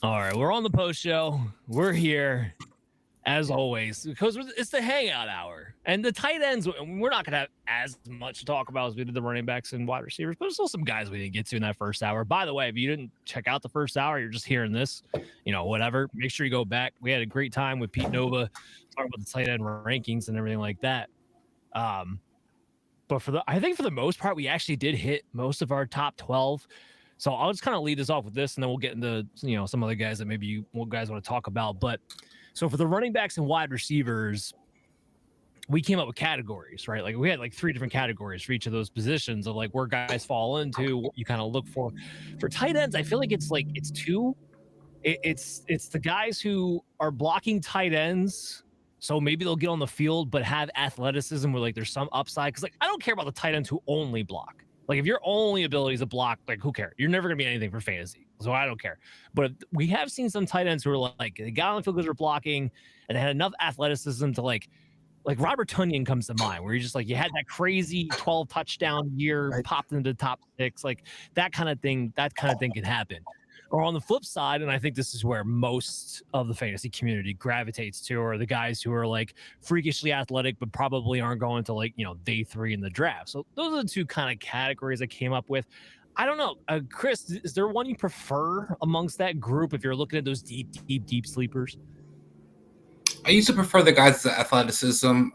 All right, we're on the post show. We're here as always because it's the hangout hour, and the tight ends. We're not gonna have as much to talk about as we did the running backs and wide receivers, but there's still some guys we didn't get to in that first hour. By the way, if you didn't check out the first hour, you're just hearing this, whatever. Make sure you go back. We had a great time with Pete Nova talking about the tight end rankings and everything like that. But I think for the most part, we actually did hit most of our top 12. So I'll just kind of lead this off with this, and then we'll get into some other guys that maybe you guys want to talk about. But so for the running backs and wide receivers, we came up with categories, right? Like we had like 3 different categories for each of those positions of like where guys fall into, what you kind of look for. For tight ends, I feel like it's 2. It's the guys who are blocking tight ends. So maybe they'll get on the field, but have athleticism where like there's some upside. Cause like I don't care about the tight ends who only block. Like if your only ability is to block, like who cares? You're never gonna be anything for fantasy. So I don't care. But we have seen some tight ends who are like they got on the field because they're blocking and they had enough athleticism to like Robert Tonyan comes to mind, where you just like you had that crazy 12 touchdown year, right, popped into the top 6, like that kind of thing. That kind of thing can happen. Or on the flip side, and I think this is where most of the fantasy community gravitates to, are the guys who are like freakishly athletic, but probably aren't going to like, day 3 in the draft. So those are the 2 kind of categories I came up with. I don't know. Chris, is there one you prefer amongst that group if you're looking at those deep sleepers? I used to prefer the guys with athleticism,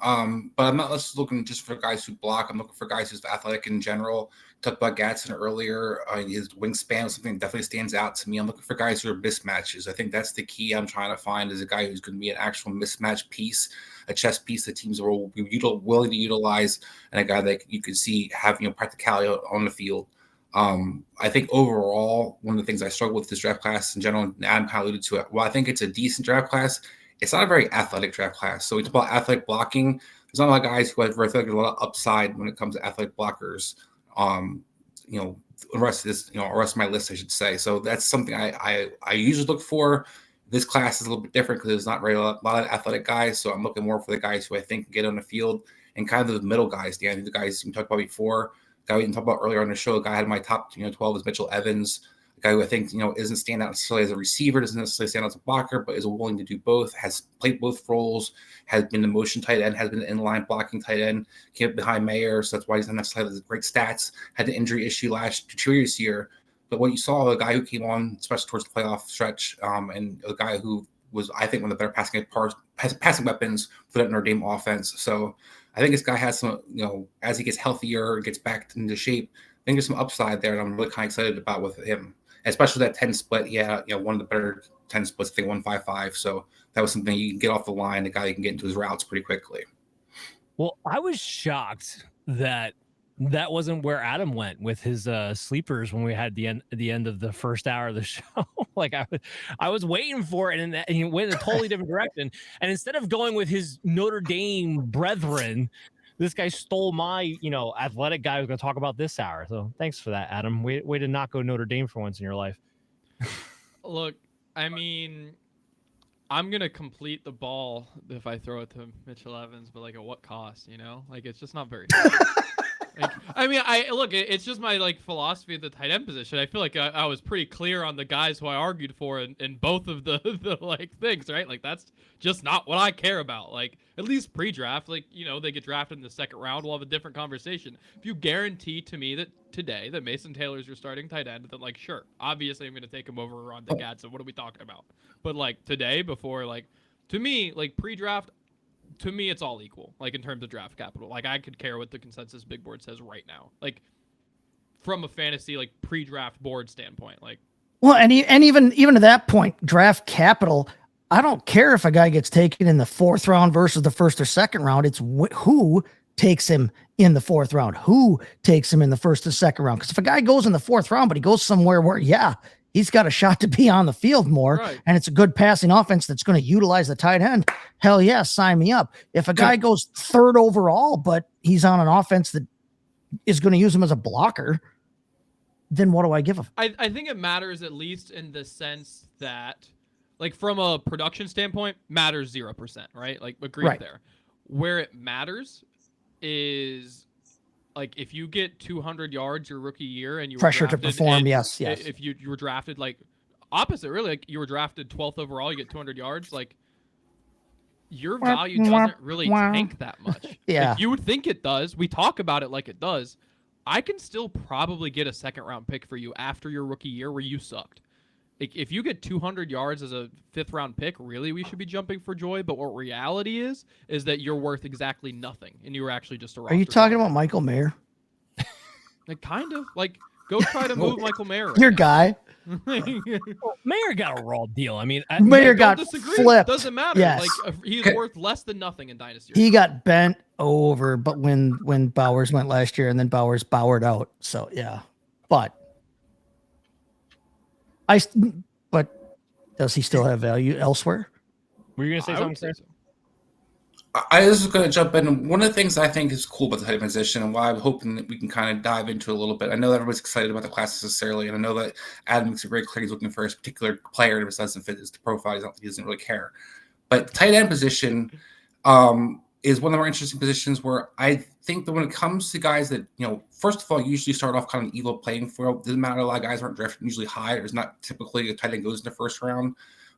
but I'm not just looking just for guys who block. I'm looking for guys who's athletic in general. Talked about Gadsden earlier. His wingspan is something that definitely stands out to me. I'm looking for guys who are mismatches. I think that's the key I'm trying to find, is a guy who's going to be an actual mismatch piece, a chess piece that teams will be willing to utilize, and a guy that you could see have practicality on the field. I think overall, one of the things I struggle with this draft class in general, and Adam kind of alluded to it, well, I think it's a decent draft class. It's not a very athletic draft class. So we talk about athletic blocking. There's not a lot of guys who have a lot of upside when it comes to athletic blockers. The rest of this, the rest of my list, I should say. So that's something I usually look for. This class is a little bit different because there's not very a lot of athletic guys. So I'm looking more for the guys who I think can get on the field, and kind of the middle guys. The guys we talked about before, guy we didn't talk about earlier on the show, a guy I had in my top 12 is Mitchel Evans. Guy who I think isn't stand out necessarily as a receiver, doesn't necessarily stand out as a blocker, but is willing to do both, has played both roles, has been the motion tight end, has been an inline blocking tight end, came up behind Mayer, so that's why he's not necessarily has great stats. Had the injury issue previous year, but what you saw, a guy who came on, especially towards the playoff stretch, and a guy who was, I think, one of the better passing weapons for that Notre Dame offense. So I think this guy has some, as he gets healthier, gets back into shape, I think there's some upside there, and I'm really kind of excited about with him. Especially that 10 split, one of the better 10 splits, I think 155. So that was something you can get off the line, the guy you can get into his routes pretty quickly. Well, I was shocked that wasn't where Adam went with his sleepers when we had the end of the first hour of the show. Like I was waiting for it, and he went in a totally different direction. And instead of going with his Notre Dame brethren, this guy stole my, athletic guy who's going to talk about this hour. So thanks for that, Adam. Way to not go Notre Dame for once in your life. Look, I mean, I'm going to complete the ball if I throw it to Mitchel Evans, but like at what cost, Like it's just not very it's just my philosophy of the tight end position. I feel like I was pretty clear on the guys who I argued for in both of the things, right? Like that's just not what I care about. Like at least pre-draft, they get drafted in the second round, we'll have a different conversation. If you guarantee to me that today that Mason Taylor's your starting tight end, then sure, obviously I'm going to take him over Rondé Gadsden. What are we talking about? But today, before to me, pre-draft, to me, it's all equal, in terms of draft capital. I could care what the consensus big board says right now. From a fantasy, pre-draft board standpoint. Well, and even to that point, draft capital, I don't care if a guy gets taken in the 4th round versus the 1st or 2nd round. It's who takes him in the 4th round, who takes him in the 1st or 2nd round. Because if a guy goes in the 4th round, but he goes somewhere where, he's got a shot to be on the field more, right, and it's a good passing offense that's going to utilize the tight end, hell yeah, sign me up. If a guy goes 3rd overall, but he's on an offense that is going to use him as a blocker, then what do I give him? I think it matters, at least in the sense that, from a production standpoint, matters 0%, right? Agreed right there. Where it matters is... if you get 200 yards your rookie year and you pressure were drafted, to perform, yes. If you were drafted opposite, really. Like you were drafted 12th overall, you get 200 yards. Like your value doesn't really tank that much. Yeah. Like, you would think it does. We talk about it like it does. I can still probably get a second-round pick for you after your rookie year where you sucked. If you get 200 yards as a 5th-round pick, really we should be jumping for joy. But what reality is that you're worth exactly nothing, and you were actually just a roster. Are you talking bottom. about Michael Mayer? Like, kind of. Like, go try to move Michael Mayer. Right Your now. guy. Well, Mayer got a raw deal. I mean, Mayer Don't got disagree. flipped. Doesn't matter. Yes. Like he's worth less than nothing in Dynasty. He got bent over, but when Bowers went last year, and then Bowers bowered out. So yeah, but does he still have value elsewhere? were you gonna say I would something, say Chris? so. I was just going to jump in. One of the things I think is cool about the tight end position, and why I'm hoping that we can kind of dive into a little bit. I know that everybody's excited about the class necessarily, and I know that Adam makes it very clear he's looking for a particular player, and if it doesn't fit his profile, he doesn't really care. But the tight end position is one of the more interesting positions where I think that when it comes to guys that, first of all, usually start off kind of an evil playing field. Doesn't matter, a lot of guys aren't drafted usually high. There's not typically a tight end goes in the first round.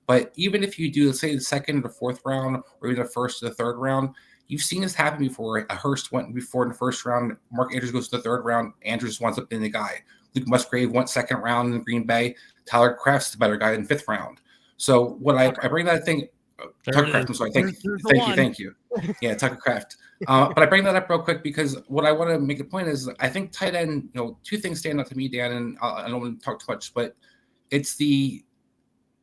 But even if you do, let's say, the second or fourth round, or even the first or the third round, you've seen this happen before. A Hurst went before in the first round. Mark Andrews goes to the third round. Andrews winds up being the guy. Luke Musgrave went second round in Green Bay. Tyler Kraft's the better guy in fifth round. So what I bring that thing, Tucker Kraft, I'm sorry. Thank you. Yeah, Tucker Kraft. But I bring that up real quick because what I want to make a point is I think tight end, two things stand out to me, Dan, and I don't want to talk too much, but it's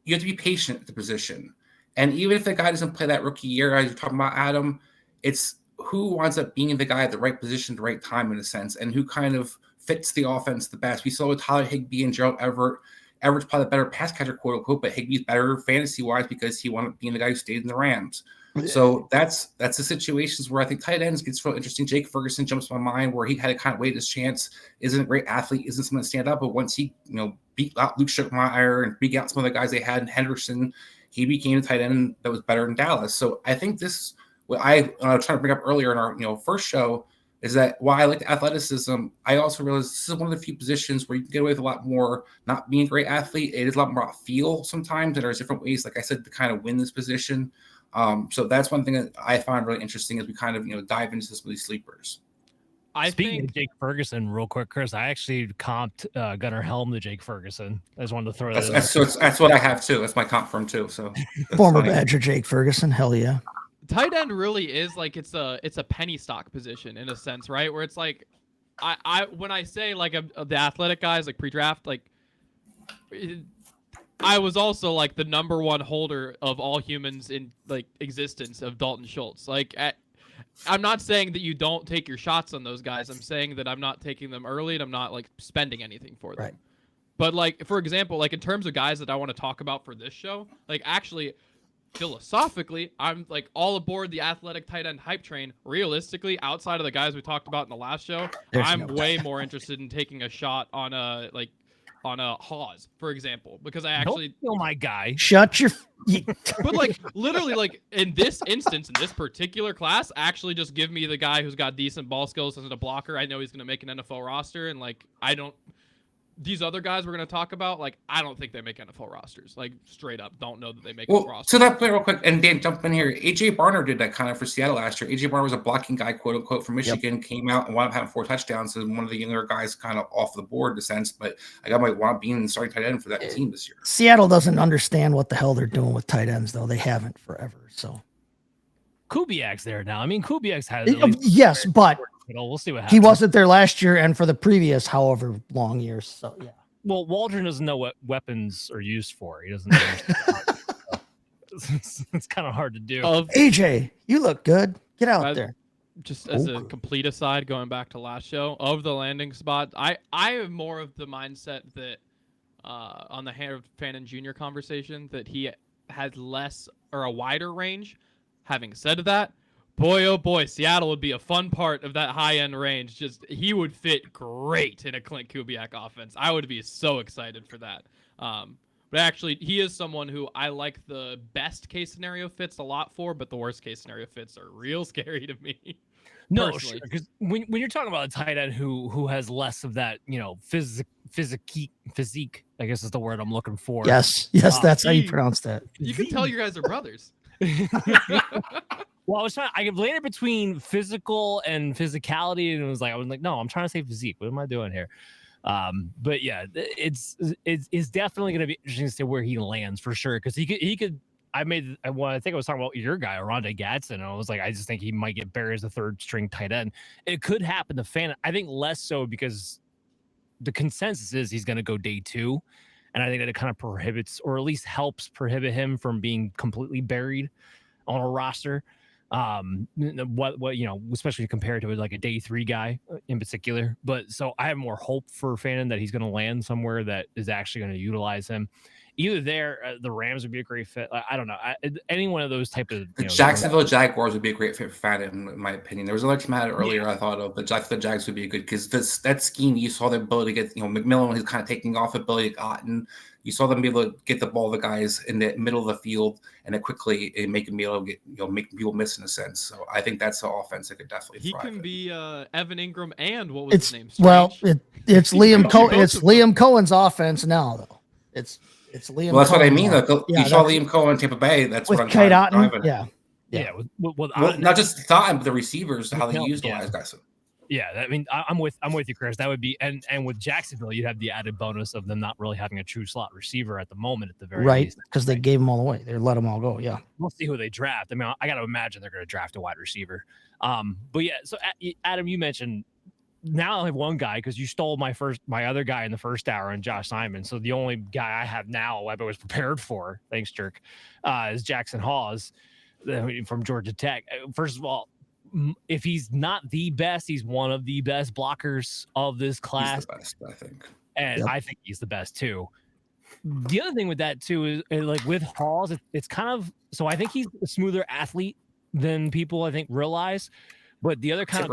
you have to be patient at the position. And even if the guy doesn't play that rookie year, as you're talking about, Adam, it's who winds up being the guy at the right position at the right time, in a sense, and who kind of fits the offense the best. We saw with Tyler Higbee and Gerald Everett. Everett's probably the better pass catcher, quote unquote, but Higbee's better fantasy-wise because he wound up being the guy who stayed in the Rams. So that's the situations where I think tight ends gets real interesting. Jake Ferguson jumps to my mind where he had to kind of wait his chance. Isn't a great athlete, isn't someone to stand up, but once he beat out Luke Schumacher and beat out some of the guys they had in Henderson, he became a tight end that was better in Dallas. So I think this, what I was trying to bring up earlier in our first show, is that while I like the athleticism, I also realize this is one of the few positions where you can get away with a lot more not being a great athlete. It is a lot more about feel sometimes, and there's different ways, like I said, to kind of win this position. So that's one thing that I find really interesting as we kind of dive into this with these sleepers. Speaking of Jake Ferguson, real quick, Chris, I actually comped Gunnar Helm to Jake Ferguson. I just wanted to throw that in. That's what I have too. That's my comp from too. So former Badger Jake Ferguson, hell yeah. Tight end really is like it's a penny stock position in a sense, right? Where it's like I when I say like the athletic guys like pre-draft, like I was also like the number one holder of all humans in like existence of Dalton Schultz. Like I'm not saying that you don't take your shots on those guys. I'm saying that I'm not taking them early and I'm not like spending anything for them. Right. But like for example, like in terms of guys that I want to talk about for this show, like actually philosophically, I'm like all aboard the athletic tight end hype train. Realistically, outside of the guys we talked about in the last show, I'm way more interested in taking a shot on a Hawes, for example, because I actually don't steal my guy. Shut your. But like literally, like in this instance, in this particular class, actually just give me the guy who's got decent ball skills as a blocker. I know he's gonna make an NFL roster, and like I don't. These other guys we're going to talk about, like, I don't think they make NFL rosters. Like, straight up, don't know that they make a roster. So that point real quick, and Dan, jump in here. A.J. Barner did that kind of for Seattle last year. A.J. Barner was a blocking guy, quote unquote, from Michigan, came out and wound up having 4 touchdowns. So one of the younger guys kind of off the board in a sense, but I got my want being the starting tight end for that team this year. Seattle doesn't understand what the hell they're doing with tight ends, though. They haven't forever. So Kubiak's there now. I mean, Kubiak's had yes, but we'll see what happens. He wasn't there last year and for the previous however long years. So yeah. Well, Waldron doesn't know what weapons are used for. He doesn't know. It's kind of hard to do. AJ, you look good. Get out there. Just as a complete aside, going back to last show, of the landing spot, I am more of the mindset that on the Fant and Junior conversation that he has less or a wider range. Having said that, boy, oh boy, Seattle would be a fun part of that high-end range. Just he would fit great in a Clint Kubiak offense. I would be so excited for that. But actually, he is someone who I like the best case scenario fits a lot for, but the worst case scenario fits are real scary to me. No, personally. sure. Because when you're talking about a tight end who has less of that, physique, I guess is the word I'm looking for. Yes, that's how you pronounce that. You can tell you guys are brothers. Well, I landed between physical and physicality, and I was like, no, I'm trying to say physique. What am I doing here? But yeah, it's definitely going to be interesting to see where he lands for sure. Because he could. I think I was talking about your guy, Rondé Gadsden. And I was like, I just think he might get buried as a third string tight end. It could happen to Fant. I think less so because the consensus is he's going to go day 2. And I think that it kind of prohibits, or at least helps prohibit him from being completely buried on a roster. Especially compared to like a day 3 guy in particular. But so I have more hope for Fant that he's going to land somewhere that is actually going to utilize him. Either there, the Rams would be a great fit. I don't know. Any one of those type of the Jacksonville Jaguars would be a great fit for Fant, in my opinion. There was another team I had earlier I thought of, but the Jags would be good because that scheme, you saw their ability to get, McMillan is kind of taking off ability, Otten. You saw them be able to get the ball to the guys in the middle of the field and then quickly make them be able to get, make people miss in a sense. So I think that's an offense that could definitely thrive. He can be Evan Ingram and what was his name? It's Liam Cohen. It's Liam Cohen's offense now, though. It's Liam. Well, that's Cohen's what I mean. You saw Liam Cohen in Tampa Bay. That's what I'm driving. Yeah. Well, not just the time, but the receivers, how they utilize guys. Yeah, I mean, I'm with you, Chris. That would be, and with Jacksonville, you'd have the added bonus of them not really having a true slot receiver at the moment, at the very least. Right, because they gave them all away. They let them all go. Yeah, we'll see who they draft. I mean, I got to imagine they're going to draft a wide receiver. But yeah, so Adam, you mentioned now I only have one guy because you stole my other guy in the first hour, and Josh Simon. So the only guy I have now I was prepared for, thanks, Jerk, is Jackson Hawes from Georgia Tech. First of all, if he's not the best, he's one of the best blockers of this class. He's the best, I think. And I think he's the best too. The other thing with that too is like with Hawes, it's kind of, so I think he's a smoother athlete than people I think realize. But the other kind of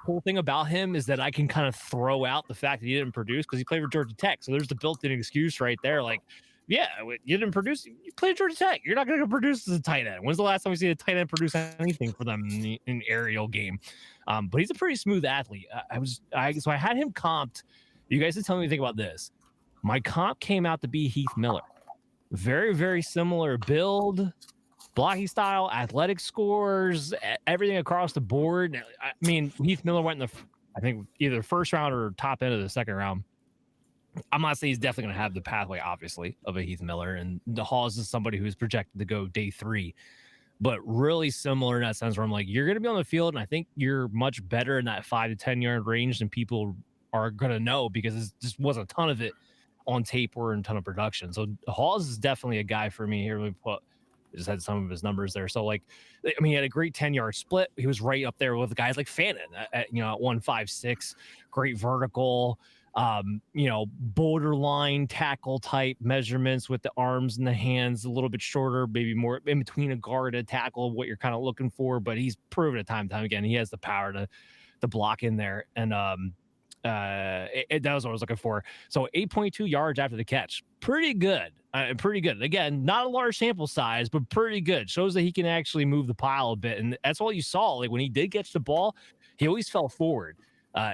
cool thing about him is that I can kind of throw out the fact that he didn't produce because he played for Georgia Tech. So there's the built-in excuse right there. Like, yeah, you didn't produce. You played Georgia Tech. You're not going to produce as a tight end. When's the last time we see a tight end produce anything for them in an aerial game? But he's a pretty smooth athlete. So I had him comped. You guys didn't tell me anything about this. My comp came out to be Heath Miller. Very, very similar build, blocky style, athletic scores, everything across the board. I mean, Heath Miller went in I think either first round or top end of the second round. I'm not saying he's definitely going to have the pathway, obviously, of a Heath Miller. And the Hawes is somebody who's projected to go day 3. But really similar in that sense where I'm like, you're going to be on the field, and I think you're much better in that 5 to 10 yard range than people are going to know because there just wasn't a ton of it on tape or a ton of production. So Hawes is definitely a guy for me here. We just had some of his numbers there. So like, I mean, he had a great 10-yard split. He was right up there with guys like Fant at 1.56, great vertical, borderline tackle type measurements with the arms and the hands a little bit shorter, maybe more in between a guard and a tackle, what you're kind of looking for. But he's proven it time and time again. He has the power to block in there. And that was what I was looking for. So 8.2 yards after the catch. Pretty good. Again, not a large sample size, but pretty good. Shows that he can actually move the pile a bit. And that's all you saw. Like when he did catch the ball, he always fell forward.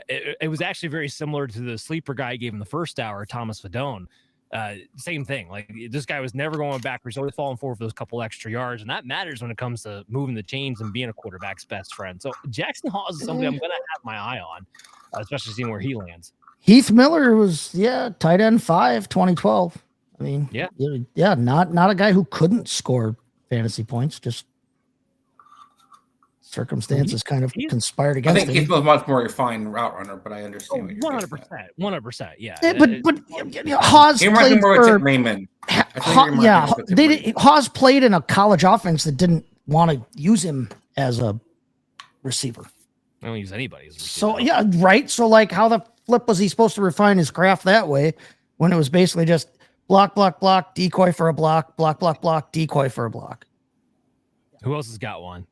It was actually very similar to the sleeper guy I gave him the first hour, Thomas Fadone. Same thing. Like this guy was never going backwards, always falling forward for those couple extra yards. And that matters when it comes to moving the chains and being a quarterback's best friend. So Jackson Hawes is somebody I'm going to have my eye on, especially seeing where he lands. Heath Miller was, tight end 5, 2012. I mean, not a guy who couldn't score fantasy points, just circumstances kind of conspired against him. I think Heath was much more refined route runner, but I understand. 100%, yeah. But Hawes played for Raymond. Hawes played in a college offense that didn't want to use him as a receiver. I don't use anybody as a receiver. So right. So like, how the flip was he supposed to refine his craft that way when it was basically just block, decoy for a block, block, decoy for a block? Who else has got one?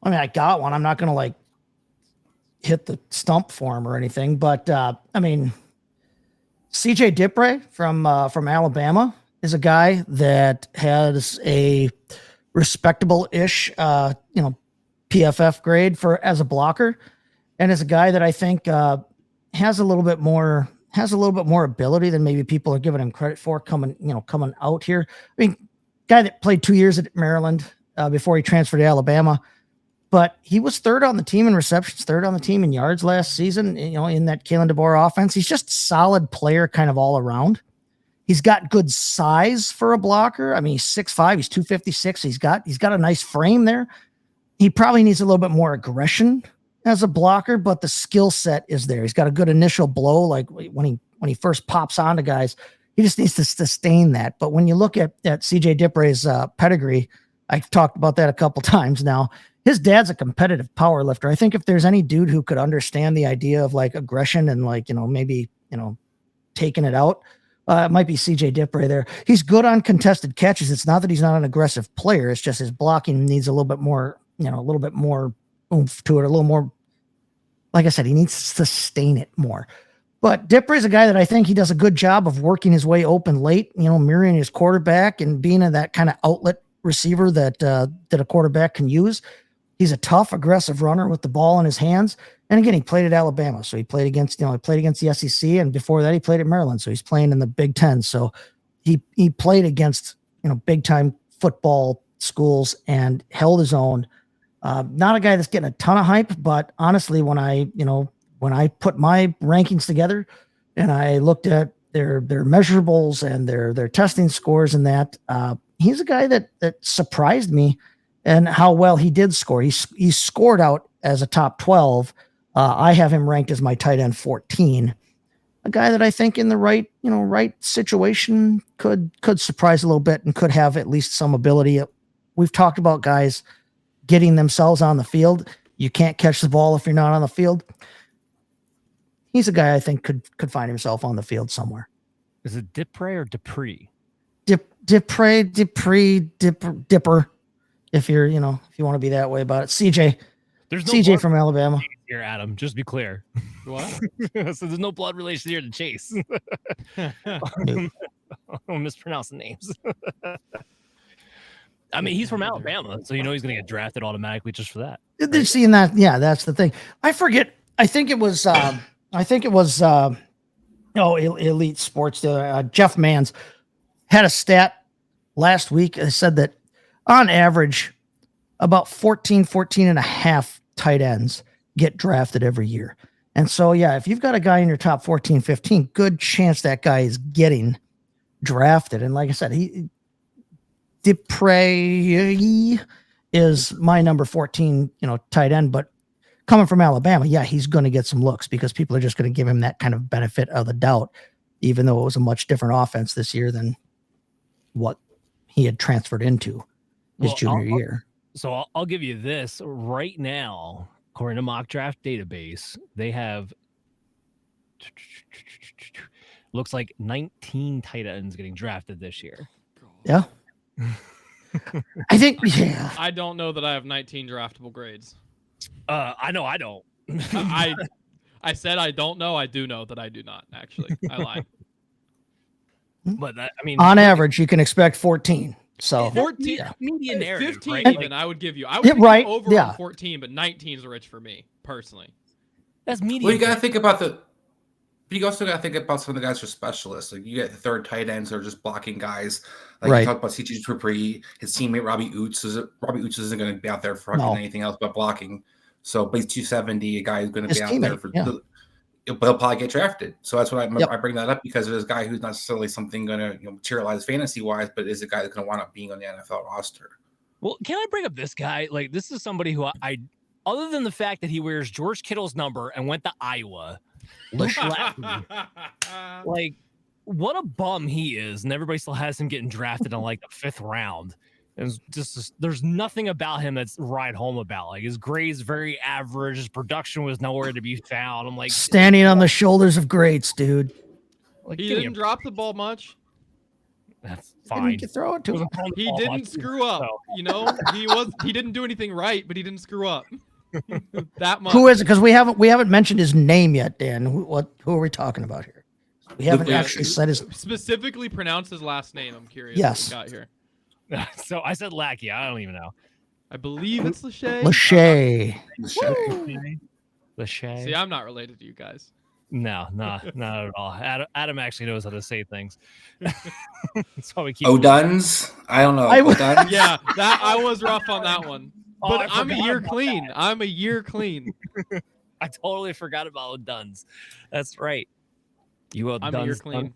I mean, I got one. I'm not going to like hit the stump for him or anything, but I mean, CJ Dippre from Alabama is a guy that has a respectable-ish, PFF grade as a blocker, and as a guy that I think has a little bit more ability than maybe people are giving him credit for coming out here. I mean, guy that played 2 years at Maryland before he transferred to Alabama, but he was third on the team in receptions, third on the team in yards last season, in that Kalen DeBoer offense. He's just a solid player kind of all around. He's got good size for a blocker. I mean, he's 6'5", he's 256. He's got a nice frame there. He probably needs a little bit more aggression as a blocker, but the skill set is there. He's got a good initial blow. Like when he first pops onto guys, he just needs to sustain that. But when you look at CJ Dippre's pedigree, I've talked about that a couple times now. His dad's a competitive power lifter. I think if there's any dude who could understand the idea of like aggression and maybe taking it out, it might be CJ Dippre there. He's good on contested catches. It's not that he's not an aggressive player. It's just his blocking needs a little bit more oomph to it, a little more. Like I said, he needs to sustain it more. But Dippre is a guy that I think he does a good job of working his way open late, mirroring his quarterback and being that kind of outlet receiver that a quarterback can use. He's a tough, aggressive runner with the ball in his hands. And again, he played at Alabama. So he played against the SEC. And before that, he played at Maryland. So he's playing in the Big Ten. So he played against, big time football schools and held his own. Not a guy that's getting a ton of hype, but honestly, when I put my rankings together and I looked at their measurables and their testing scores and that, he's a guy that surprised me and how well he did score. He scored out as a top 12. I have him ranked as my tight end 14. A guy that I think in the right situation could surprise a little bit and could have at least some ability. We've talked about guys getting themselves on the field. You can't catch the ball if you're not on the field. He's a guy I think could find himself on the field somewhere. Is it Dippre or Dippre? Dipper. If you're, if you want to be that way about it. CJ. There's no CJ from Alabama. Here, Adam, just be clear. What? So there's no blood relation here to Chase. I'll mispronounce the names. I mean, he's from Alabama, so he's going to get drafted automatically just for that. They're seeing that. Yeah, that's the thing. I forget. I think it was Elite Sports. Jeff Mans had a stat last week. It said that on average, about 14 and a half tight ends get drafted every year. And so, yeah, if you've got a guy in your top 14, 15, good chance that guy is getting drafted. And like I said, Dippre is my number 14, tight end, but coming from Alabama, yeah, he's going to get some looks because people are just going to give him that kind of benefit of the doubt, even though it was a much different offense this year than what he had transferred into his junior year. So I'll give you this right now. According to Mock Draft Database, they have looks like 19 tight ends getting drafted this year. Yeah. I think, yeah. I don't know that I have 19 draftable grades. I know I don't. I said I don't know. I do know that I do not, actually. I lied. But on average, you can expect 14. So 14, yeah. Median narrative, 15 right? even, I would give you. I would give you over on 14, but 19 is rich for me, personally. That's median. Well, you got to think about but you also got to think about some of the guys who are specialists. Like you get the third tight ends who are just blocking guys. Like you talked about CJ Dippre, his teammate Robbie Oots. Robbie Oots isn't going to be out there for anything else but blocking. So, but he's 270, a guy who's going to be out there for. Yeah. But he'll probably get drafted. So that's what I bring that up because there's a guy who's not necessarily something going to materialize fantasy wise, but is a guy that's going to wind up being on the NFL roster. Well, can I bring up this guy? Like, this is somebody who I other than the fact that he wears George Kittle's number and went to Iowa, like, what a bum he is, and everybody still has him getting drafted in like the 5th round. And just there's nothing about him that's right home about. Like his grades very average, his production was nowhere to be found. I'm like standing on the shoulders of greats, dude. Like, he didn't drop the ball much. That's fine. You can throw it to him. He didn't screw up. So. He didn't do anything right, but he didn't screw up. That much. Who is it? Because we haven't mentioned his name yet, Dan. Who are we talking about here? We haven't actually said his specifically pronounced his last name. I'm curious. Yes. What we got here. So I said Lackey. I don't even know. I believe it's Lachey. Lachey. See, I'm not related to you guys. No, not at all. Adam actually knows how to say things. That's why we keep. O'Dunn's? I don't know. O'Dunn's? Yeah, that I was rough on that one. Oh, But I'm a year clean. I'm a year clean. I totally forgot about O'Dunn's. That's right. You I'm a year clean.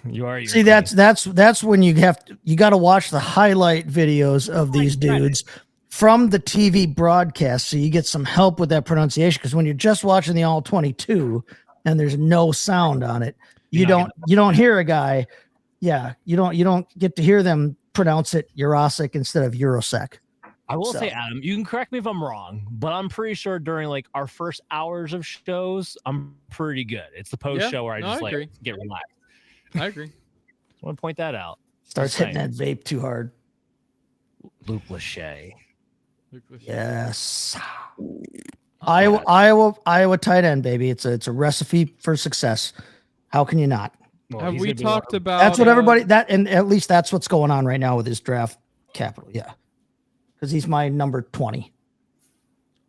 You are. See, that's when you got to watch the highlight videos of these dudes from the TV broadcast, so you get some help with that pronunciation. Because when you're just watching the all 22 and there's no sound on it, you don't hear a guy. Yeah, you don't get to hear them pronounce it Eurosic instead of Eurosec. I will say, Adam, you can correct me if I'm wrong, but I'm pretty sure during like our first hours of shows, I'm pretty good. It's the post show where I just get relaxed. I agree. Just want to point that out. Starts hitting that vape too hard. Luke Lachey. Yes. Iowa tight end, baby. It's a recipe for success. How can you not? Well, have we talked about? That's what everybody and at least that's what's going on right now with his draft capital. Yeah, because he's my number 20.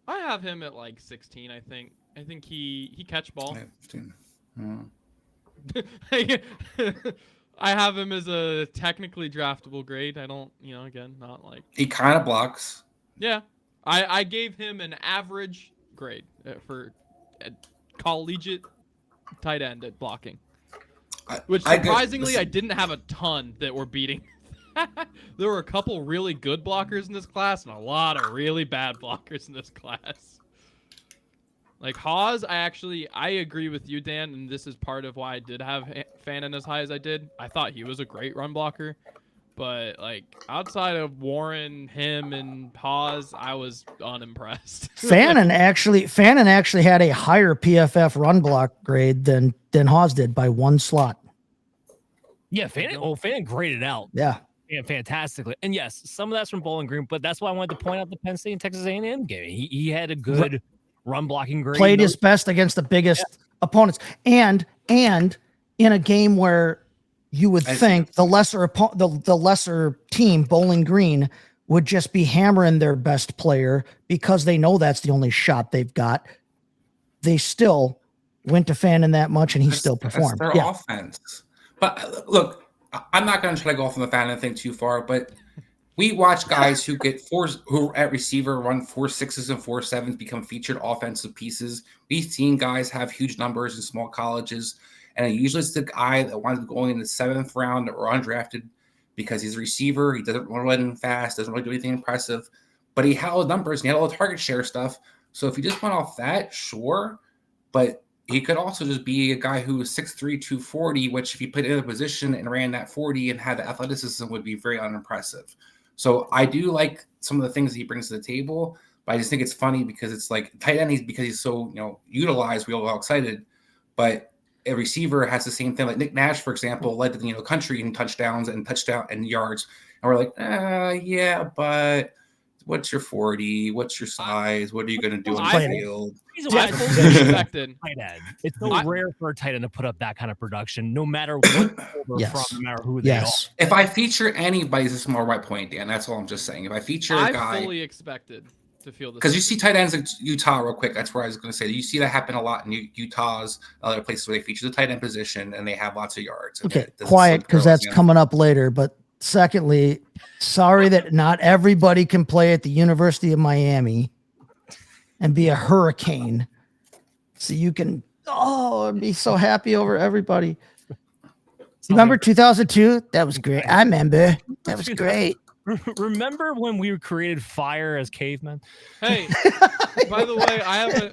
I have him at like 16. I think he catch ball. I have him as a technically draftable grade. I don't, again, not like he kind of blocks. Yeah, I gave him an average grade for collegiate tight end at blocking. Which surprisingly, I didn't have a ton that were beating. There were a couple really good blockers in this class and a lot of really bad blockers in this class. Like Hawes, I agree with you, Dan, and this is part of why I did have Fant as high as I did. I thought he was a great run blocker, but like outside of Warren, him, and Hawes, I was unimpressed. Fannin actually had a higher PFF run block grade than Hawes did by one slot. Yeah, Fannin graded out. Yeah. And fantastically. And yes, some of that's from Bowling Green, but that's why I wanted to point out the Penn State and Texas A&M game. He had a good run blocking grade. Played his best against the biggest opponents. And in a game where you would think the lesser team, Bowling Green, would just be hammering their best player because they know that's the only shot they've got. They still went to Fannin that much, and he still performed. That's their offense. But look, I'm not going to try to go off on the Fannin thing too far, but we watch guys who at receiver run 4.6s and 4.7s become featured offensive pieces. We've seen guys have huge numbers in small colleges, and usually it's the guy that winds up going in the 7th round or undrafted because he's a receiver. He doesn't run fast, doesn't really do anything impressive, but he had all the numbers and he had all the target share stuff. So if you just went off that, sure, but he could also just be a guy who was 6'3", 240, which if he put in a position and ran that 40 and had the athleticism would be very unimpressive. So I do like some of the things that he brings to the table, but I just think it's funny because it's like tight end, because he's so utilized, we all got excited. But a receiver has the same thing. Like Nick Nash, for example, led the country in touchdowns and yards, and we're like, yeah, but what's your 40? What's your size? What are you going to do on the field? I fully expected. It's so rare for a tight end to put up that kind of production, no matter what they're from, no matter who they are. If I feature anybody, this is more my point, Dan. That's all I'm just saying. If I feature a guy, I fully expected to feel this, because you see tight ends in Utah real quick. That's where I was going to say. You see that happen a lot in Utah's other places where they feature the tight end position and they have lots of yards. Okay, quiet, because that's coming up later. But secondly, sorry that not everybody can play at the University of Miami and be a hurricane. So you can, be so happy over everybody. Remember 2002? That was great. I remember. That was great. Remember when we created fire as cavemen? Hey, by the way,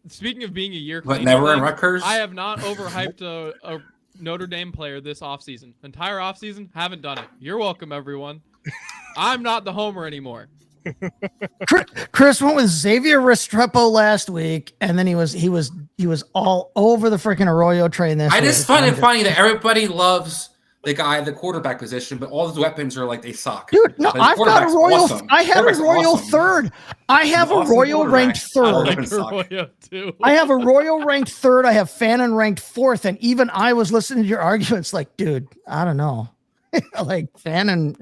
speaking of being a year clean, but never in Rutgers. I have not overhyped a Notre Dame player this offseason. Entire offseason, haven't done it. You're welcome, everyone. I'm not the homer anymore. Chris went with Xavier Restrepo last week, and then he was all over the freaking Arroyo train this week. I just find it funny that everybody loves the guy at the quarterback position, but all his weapons are like they suck. Dude, no, I've got a Royal. Awesome. I have a Royal third. I have a Royal ranked third. I have a Royal ranked third. I have Fannin ranked 4th, and even I was listening to your arguments like, dude, I don't know. like Fant and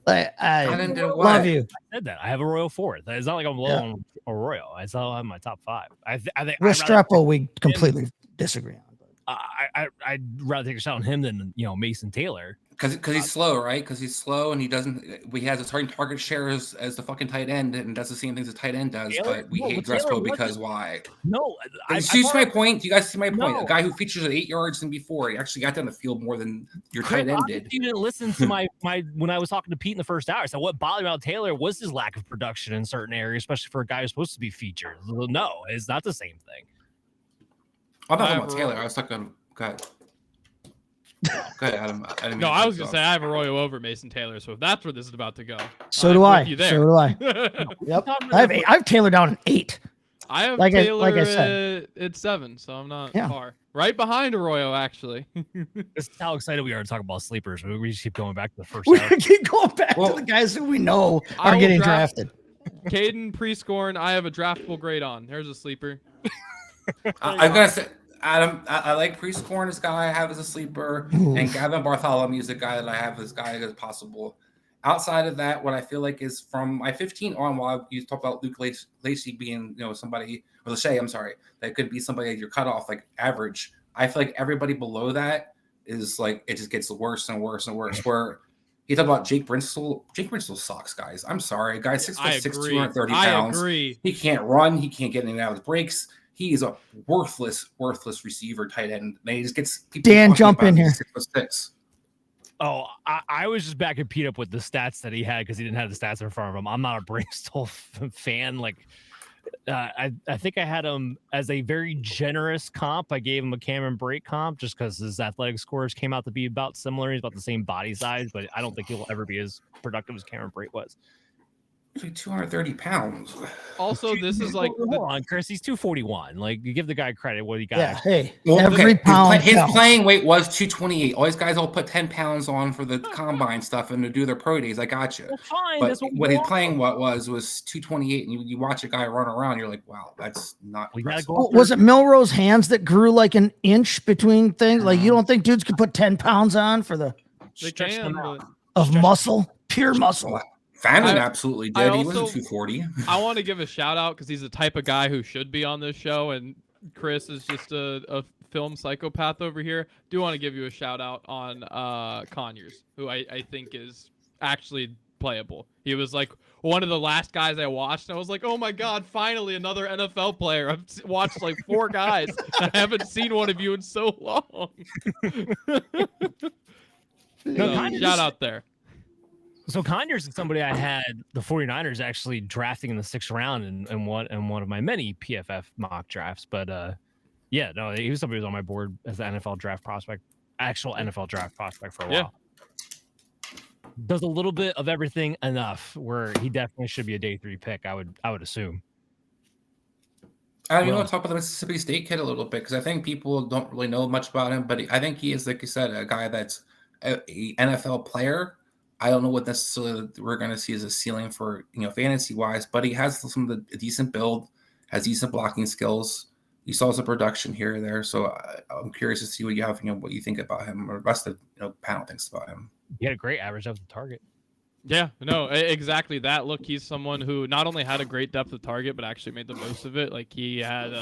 I Fant did love what? you. I said that. I have Arroyo fourth. It's not like I'm low on Arroyo. I still have my top 5. I think Restrepo, we completely disagree on. I'd rather take a shot on him than Mason Taylor. Because he's slow, right? Because he's slow and he has a certain target share as the fucking tight end and does the same things a tight end does. Taylor? But we No, hate but Taylor Restrepo because why? No, You see my point? Do you guys see my point? No. A guy who features at 8 yards and before, he actually got down the field more than your Chris, tight end did. You didn't listen to my when I was talking to Pete in the first hour. So what bothered me about Taylor was his lack of production in certain areas, especially for a guy who's supposed to be featured. Well, no, it's not the same thing. I'm not talking about Taylor. I was talking. Go ahead, Adam. I was gonna say I have Arroyo over Mason Taylor. So if that's where this is about to go, so do I. So do I. Yep. I have Taylor down an 8. I have Taylor like I said. It's 7, so I'm not far. Right behind Arroyo, actually. This is how excited we are to talk about sleepers. We just keep going back to the first. We keep going back to the guys who we know are getting drafted. Caden Prescorn, I have a draftable grade on. There's a sleeper. I'm gonna say, Adam, I like Prescorn, this guy I have as a sleeper, and Gavin Bartholomew is the guy that I have as guy as possible. Outside of that, what I feel like is from my 15 on, while you talk about Luke Lacey being, somebody, or Lachey, I'm sorry, that could be somebody that you're cut off, like average. I feel like everybody below that is like, it just gets worse and worse and worse. Where you talk about Jake Brinstall sucks, guys. I'm sorry. A guy 6'6", 230 pounds. I agree. He can't run. He can't get in and out of the breaks. He is a worthless receiver, tight end. And he just gets people. Dan, jump in here. 6'6". Oh, I was just backing Pete up with the stats that he had because he didn't have the stats in front of him. I'm not a Brinstall fan. Like, I think I had him as a very generous comp. I gave him a Cameron Brate comp just because his athletic scores came out to be about similar. He's about the same body size, but I don't think he'll ever be as productive as Cameron Brate was. He's like 230 pounds. Also, this is like hold on, Chris. He's 241. Like, you give the guy credit what he got. Yeah, hey, well, every pound. His playing weight was 228. All these guys all put 10 pounds on for the combine stuff and to do their pro days. I got you. That's fine. But That's what his playing was 228, and you watch a guy run around, you're like, wow, that's not. Was it Milrose hands that grew like an inch between things? Like, you don't think dudes could put 10 pounds on for the muscle, pure muscle? Fant absolutely did. He wasn't 240. I want to give a shout out because he's the type of guy who should be on this show, and Chris is just a film psychopath over here. Do want to give you a shout out on Conyers, who I think is actually playable. He was like one of the last guys I watched, and I was like, oh my god, finally another NFL player. I've watched like 4 guys. I haven't seen one of you in so long. Shout out there. So Conyers is somebody I had the 49ers actually drafting in the 6th round in one of my many PFF mock drafts. But he was somebody who was on my board as an NFL draft prospect, actual NFL draft prospect for a while. Does a little bit of everything enough where he definitely should be a day 3 pick, I would assume. I want to talk about the Mississippi State kid a little bit because I think people don't really know much about him, but I think he is, like you said, a guy that's a NFL player. I don't know what necessarily we're going to see as a ceiling for, fantasy wise, but he has some of the decent build, has decent blocking skills. You saw some production here or there. So I'm curious to see what you have, what you think about him or the rest of the panel thinks about him. He had a great average of the target. Yeah, no, exactly that. Look, he's someone who not only had a great depth of target, but actually made the most of it. Like he had,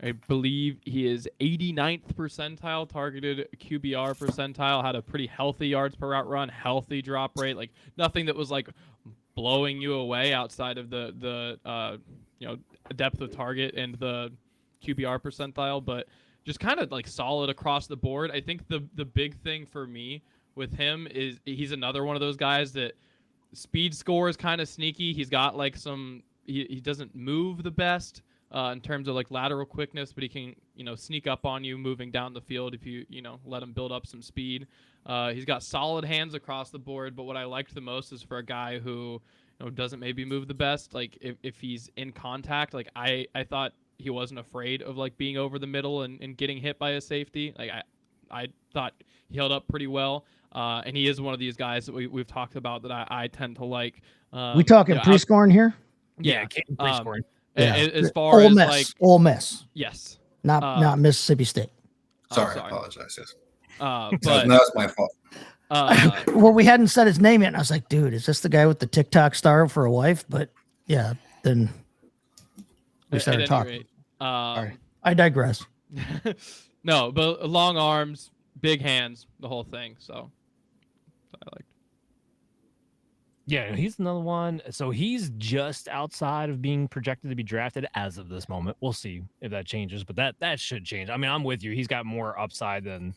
I believe he is 89th percentile targeted QBR percentile, had a pretty healthy yards per route run, healthy drop rate, like nothing that was like blowing you away outside of the depth of target and the QBR percentile, but just kind of like solid across the board. I think the big thing for me with him is he's another one of those guys that speed score is kind of sneaky. He's got like he doesn't move the best in terms of like lateral quickness, but he can, sneak up on you moving down the field if you, let him build up some speed. He's got solid hands across the board, but what I liked the most is for a guy who, doesn't maybe move the best. Like if he's in contact, like I thought he wasn't afraid of like being over the middle and getting hit by a safety. Like I thought he held up pretty well. And he is one of these guys that we've talked about that I tend to like. We talking Prescorn here? Yeah. Prescorn. Yeah. As far as like Ole Miss, yes, not Mississippi State. Sorry, I apologize. But that was my fault. Well, we hadn't said his name yet, and I was like, dude, is this the guy with the TikTok star for a wife? But yeah, then we started talking. Sorry. I digress. No, but long arms, big hands, the whole thing. So I liked. Yeah, he's another one. So he's just outside of being projected to be drafted as of this moment. We'll see if that changes, but that should change. I mean, I'm with you. He's got more upside than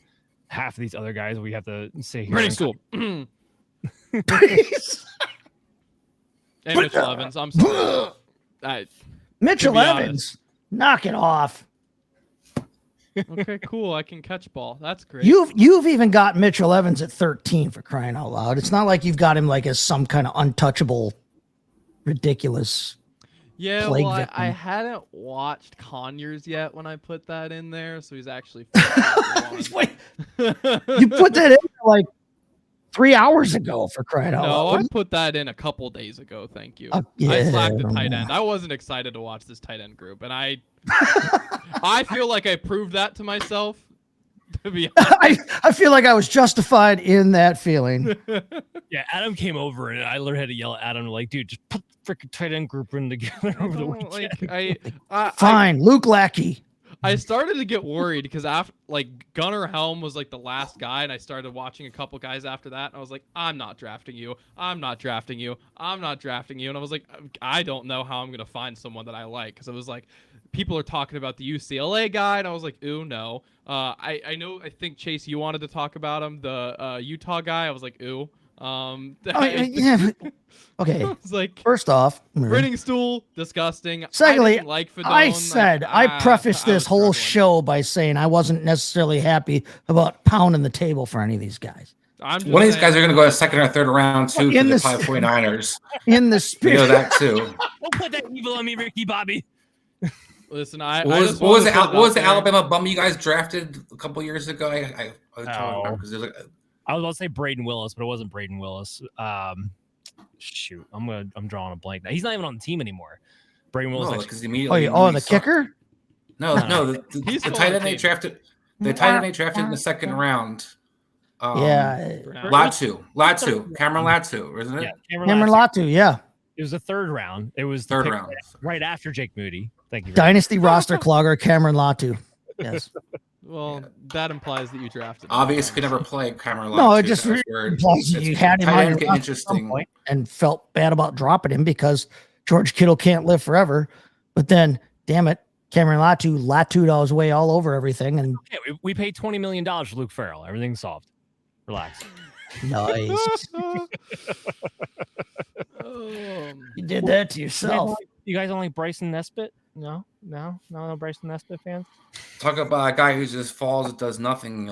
half of these other guys we have to say here. Pretty cool. And Mitchell Evans. I'm sorry. Mitchell Evans, knock it off. Okay, cool. I can catch ball. That's great. You've even got Mitchell Evans at 13 for crying out loud. It's not like you've got him like as some kind of untouchable, ridiculous. Yeah, plague well, victim. I hadn't watched Conyers yet when I put that in there, so he's actually. Wait, you put that in like 3 hours ago for crying out No, loud. I put that in a couple days ago. Thank you. Yeah, I slacked the tight end. I wasn't excited to watch this tight end group, and I feel like I proved that to myself. To be honest. I feel like I was justified in that feeling. Yeah, Adam came over and I literally had to yell at Adam like, dude, just put the freaking tight end group in together over the weekend. Fine, Luke Lackey. I started to get worried because after Gunnar Helm was like the last guy, and I started watching a couple guys after that, and I was like, I'm not drafting you. I'm not drafting you. I'm not drafting you. And I was like, I don't know how I'm gonna find someone that I like, because it was like people are talking about the UCLA guy, and I was like, ooh, no. I think Chase, you wanted to talk about him, the Utah guy. I was like, ooh. Yeah. Okay. It's like, first off, Grinning stool, disgusting. Secondly, I said I prefaced this whole show by saying I wasn't necessarily happy about pounding the table for any of these guys. One of these guys are going to go a second or third round too for the 49ers. In the spirit, you know that too. Don't put that evil on me, Ricky Bobby. Listen, what was the Alabama bum you guys drafted a couple years ago? I was about to say Braden Willis, but it wasn't Braden Willis. Shoot, I'm drawing a blank now. He's not even on the team anymore. Braden Willis. Because immediately. The kicker? No, the tight end they drafted. The tight end they drafted in the second round. Latu, Cameron Latu, isn't it? Yeah, Cameron Latu, yeah. It was the third round. It was third round, right after Jake Moody. Thank you. Dynasty roster clogger, Cameron Latu. Yes. Well, that implies that you drafted. Obviously, could never play Kmet. No, it just implies you had him on your interesting point and felt bad about dropping him because George Kittle can't live forever. But then, damn it, Cameron Latu'd his way all over everything. And we paid $20 million for Luke Farrell. Everything's solved. Relax. Nice. You did that to yourself. You guys don't like Bryson Nesbitt? No, Bryson Nesbitt fans. Talk about a guy who just falls and does nothing,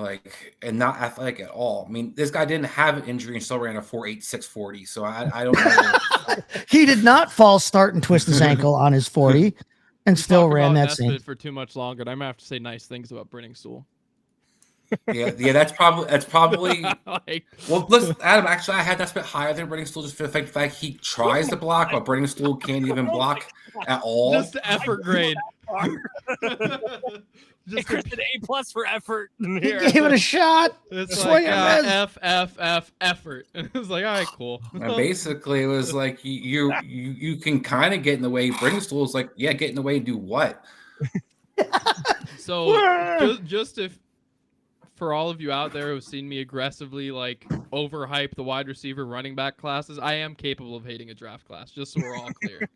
and not athletic at all. I mean, this guy didn't have an injury and still ran a 4.86 40. So I don't know. He did not fall, start, and twist his ankle on his 40, and still ran that same. For too much longer. I'm gonna have to say nice things about Grinning stool. Yeah. That's probably. Well, listen, Adam. Actually, I had that bit higher than Braden Stool just for the fact he tries to block, but Braden Stool can't even block at all. Just effort grade. Just an A+ for effort. He gave it a shot. It's like F effort. And it was like, all right, cool. And basically, it was like you can kind of get in the way. Braden Stool is like, yeah, get in the way and do what? So just if. For all of you out there who've seen me aggressively overhype the wide receiver running back classes, I am capable of hating a draft class, just so we're all clear.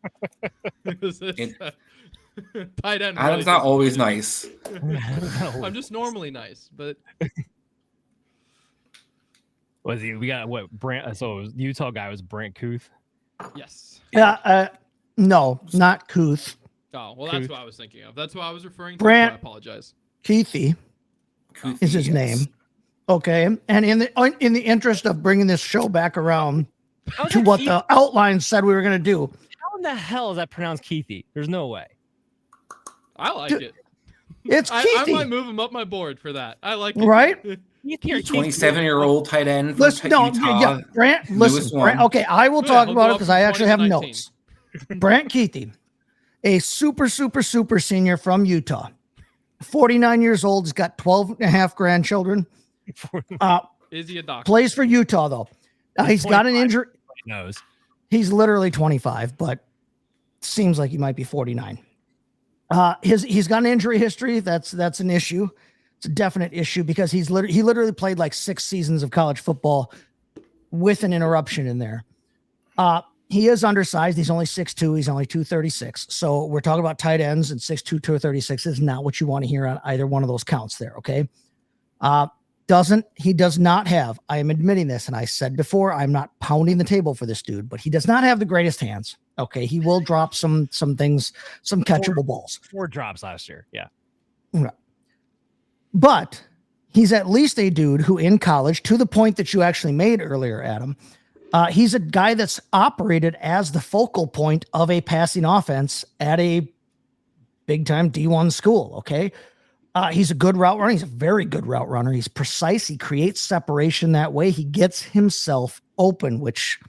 Tight end. Adam's not always nice. I'm just normally nice, but was he? We got what Brent? So Utah guy was Brent Kuth. Yes. Yeah. No, not Kuth. Oh well, that's what I was thinking of. That's what I was referring to. Brent. So I apologize. Keithie is his name. Okay, and in the interest of bringing this show back around to what the outline said we were going to do. How in the hell is that pronounced Keithie? There's no way. I like it. It's Keithie. I might move him up my board for that. I like it. Right? 27-year-old tight end. Listen, Brent. Listen, Brent, okay, I will talk about it because I actually have notes. Brent Keithie, a super senior from Utah. 49 years old. He's got 12 and a half grandchildren. Is he a doctor? Plays for Utah though. He's got an injury. Knows. He's literally 25, but seems like he might be 49. He's got an injury history. That's an issue. It's a definite issue because he literally played like 6 seasons of college football with an interruption in there. He is undersized. He's only 6'2". He's only 236. So we're talking about tight ends, and 6'2", 236 is not what you want to hear on either one of those counts there. Okay. He does not have, I am admitting this, and I said before, I'm not pounding the table for this dude, but he does not have the greatest hands. Okay. He will drop some things, some catchable balls. 4 drops last year. Yeah. Right. But he's at least a dude who in college, to the point that you actually made earlier, Adam, he's a guy that's operated as the focal point of a passing offense at a big time D1 school. Okay. He's a good route runner. He's a very good route runner. He's precise. He creates separation that way. He gets himself open, which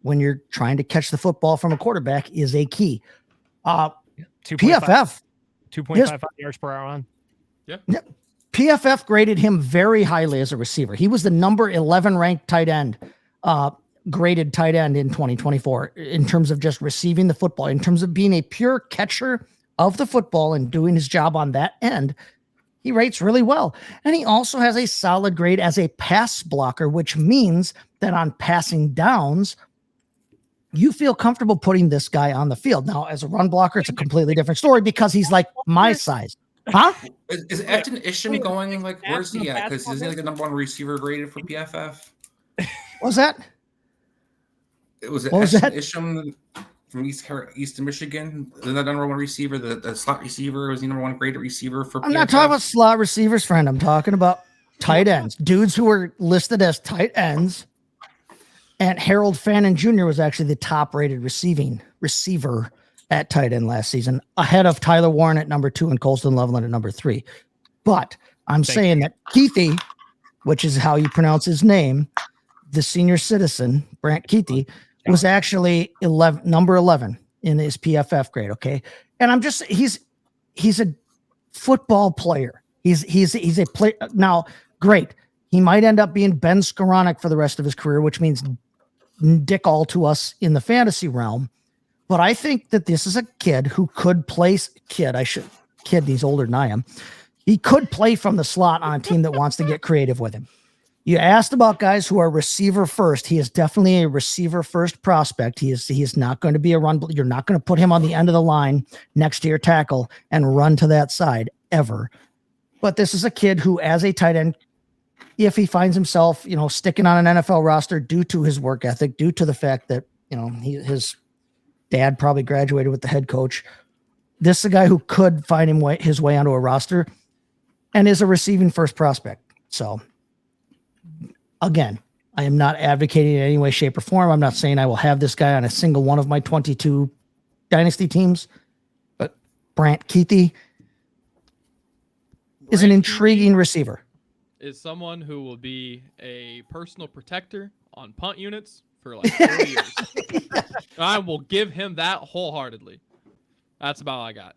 when you're trying to catch the football from a quarterback is a key. PFF 2.55 yards per hour on. Yeah. PFF graded him very highly as a receiver. He was the number 11 ranked tight end, graded tight end in 2024 in terms of just receiving the football, in terms of being a pure catcher of the football and doing his job on that end. He rates really well. And he also has a solid grade as a pass blocker, which means that on passing downs, you feel comfortable putting this guy on the field. Now, as a run blocker, it's a completely different story because he's like my size. Huh? Is Efton Isham going, like, where's he at? Because is he like the number 1 receiver graded for PFF? What was that? It was What was that? Isham from Eastern Michigan, the number 1 receiver, the slot receiver. Was the number 1 graded receiver for PFF? I'm not talking about slot receivers, friend. I'm talking about tight ends, dudes who were listed as tight ends. And Harold Fannin Jr. was actually the top rated receiver at tight end last season, ahead of Tyler Warren at number 2 and Colston Loveland at number 3. But I'm saying that Keithie, which is how you pronounce his name, the senior citizen, Brent Keithie, was actually number 11 in his PFF grade. Okay. And I'm just, he's a football player. He's a player. Now, great. He might end up being Ben Skoranek for the rest of his career, which means dick all to us in the fantasy realm. But I think that this is a kid who could play he's older than I am. He could play from the slot on a team that wants to get creative with him. You asked about guys who are receiver first. He is definitely a receiver first prospect. He is not going to be a run. You're not going to put him on the end of the line next to your tackle and run to that side ever. But this is a kid who, as a tight end, if he finds himself, sticking on an NFL roster due to his work ethic, due to the fact that, his dad probably graduated with the head coach, this is a guy who could find his way onto a roster and is a receiving first prospect. So again, I am not advocating in any way, shape, or form. I'm not saying I will have this guy on a single one of my 22 Dynasty teams, but Brent Keithie is an intriguing receiver. Is someone who will be a personal protector on punt units for like 4 years. I will give him that wholeheartedly. That's about all I got.